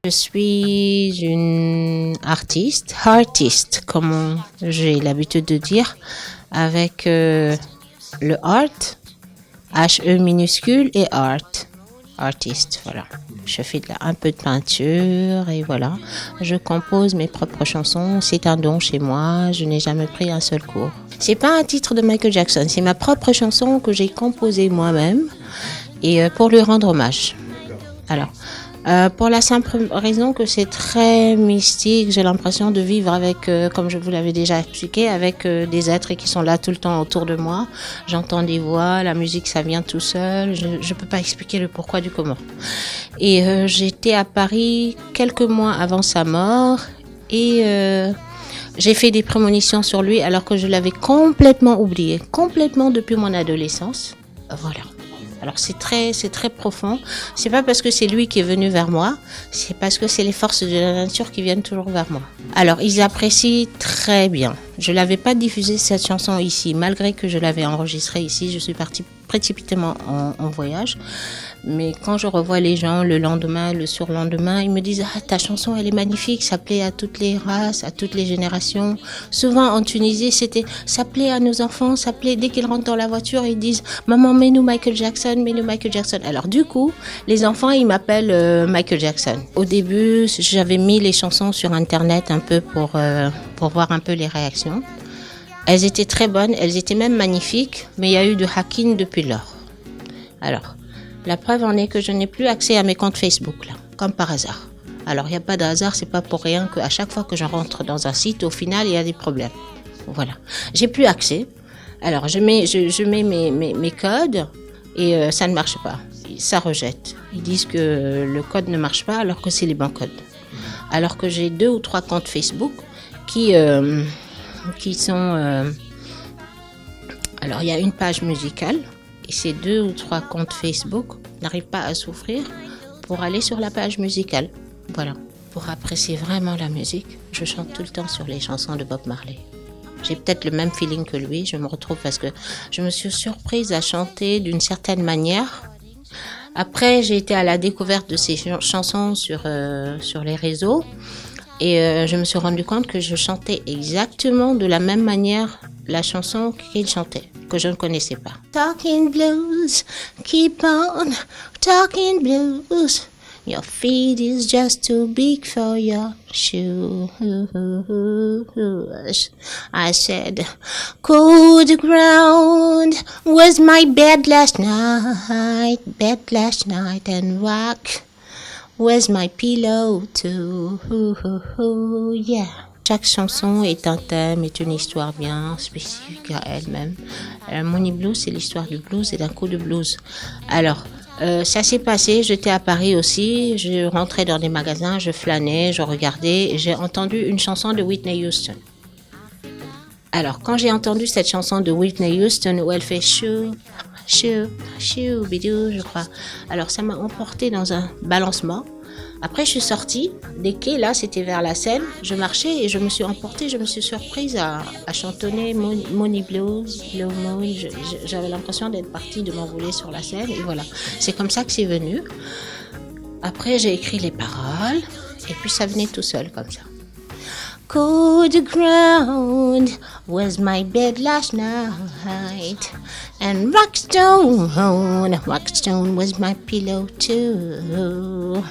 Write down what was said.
Je suis une artiste, comme j'ai l'habitude de dire, avec le art, H-E minuscule et artiste, voilà. Je fais un peu de peinture et voilà. Je compose mes propres chansons, c'est un don chez moi, je n'ai jamais pris un seul cours. C'est pas un titre de Michael Jackson, c'est ma propre chanson que j'ai composée moi-même et pour lui rendre hommage. Alors, pour la simple raison que c'est très mystique, j'ai l'impression de vivre avec, comme je vous l'avais déjà expliqué, avec des êtres qui sont là tout le temps autour de moi. J'entends des voix, la musique ça vient tout seul, je ne peux pas expliquer le pourquoi du comment. Et j'étais à Paris quelques mois avant sa mort et j'ai fait des prémonitions sur lui alors que je l'avais complètement oublié, complètement depuis mon adolescence. Voilà. Alors c'est très profond. C'est pas parce que c'est lui qui est venu vers moi, c'est parce que c'est les forces de la nature qui viennent toujours vers moi. Alors ils apprécient très bien. Je l'avais pas diffusé cette chanson ici, malgré que je l'avais enregistrée ici. Je suis partie précipitamment en voyage. Mais quand je revois les gens le lendemain, le surlendemain, ils me disent « Ah, ta chanson, elle est magnifique, ça plaît à toutes les races, à toutes les générations. » Souvent, en Tunisie, ça plaît à nos enfants, ça plaît dès qu'ils rentrent dans la voiture, ils disent « Maman, mets-nous Michael Jackson, mets-nous Michael Jackson. » Alors du coup, les enfants, ils m'appellent Michael Jackson. Au début, j'avais mis les chansons sur Internet un peu pour voir un peu les réactions. Elles étaient très bonnes, elles étaient même magnifiques, mais il y a eu du hacking depuis lors. Alors, la preuve en est que je n'ai plus accès à mes comptes Facebook, là, comme par hasard. Alors, il n'y a pas de hasard, c'est pas pour rien qu'à chaque fois que je rentre dans un site, au final, il y a des problèmes. Voilà. J'ai plus accès. Alors, je mets mes codes et ça ne marche pas. Ça rejette. Ils disent que le code ne marche pas alors que c'est les bons codes. Alors que j'ai 2 ou 3 comptes Facebook qui sont... Alors, il y a une page musicale. Et ces 2 ou 3 comptes Facebook n'arrivent pas à s'ouvrir pour aller sur la page musicale. Voilà. Pour apprécier vraiment la musique, je chante tout le temps sur les chansons de Bob Marley. J'ai peut-être le même feeling que lui, je me retrouve parce que je me suis surprise à chanter d'une certaine manière. Après, j'ai été à la découverte de ces chansons sur les réseaux et je me suis rendu compte que je chantais exactement de la même manière la chanson qu'il chantait, que je ne connaissais pas. Talking blues, keep on talking blues. Your feet is just too big for your shoes. I said, cold ground was my bed last night, and rock was my pillow too. Yeah. Chaque chanson est un thème, est une histoire bien spécifique à elle-même. Money Blues, c'est l'histoire du blues et d'un coup de blues. Alors, ça s'est passé, j'étais à Paris aussi, je rentrais dans des magasins, je flânais, je regardais, et j'ai entendu une chanson de Whitney Houston. Alors, quand j'ai entendu cette chanson de Whitney Houston où elle fait chou, bidou, je crois. Alors, ça m'a emporté dans un balancement. Après, je suis sortie des quais, là, c'était vers la Seine. Je marchais et je me suis emportée, je me suis surprise à chantonner Money Blues, Blue Moon. J'avais l'impression d'être partie, de m'envoler sur la Seine. Et voilà, c'est comme ça que c'est venu. Après, j'ai écrit les paroles et puis ça venait tout seul comme ça. Cold ground was my bed last night, and rockstone was my pillow too.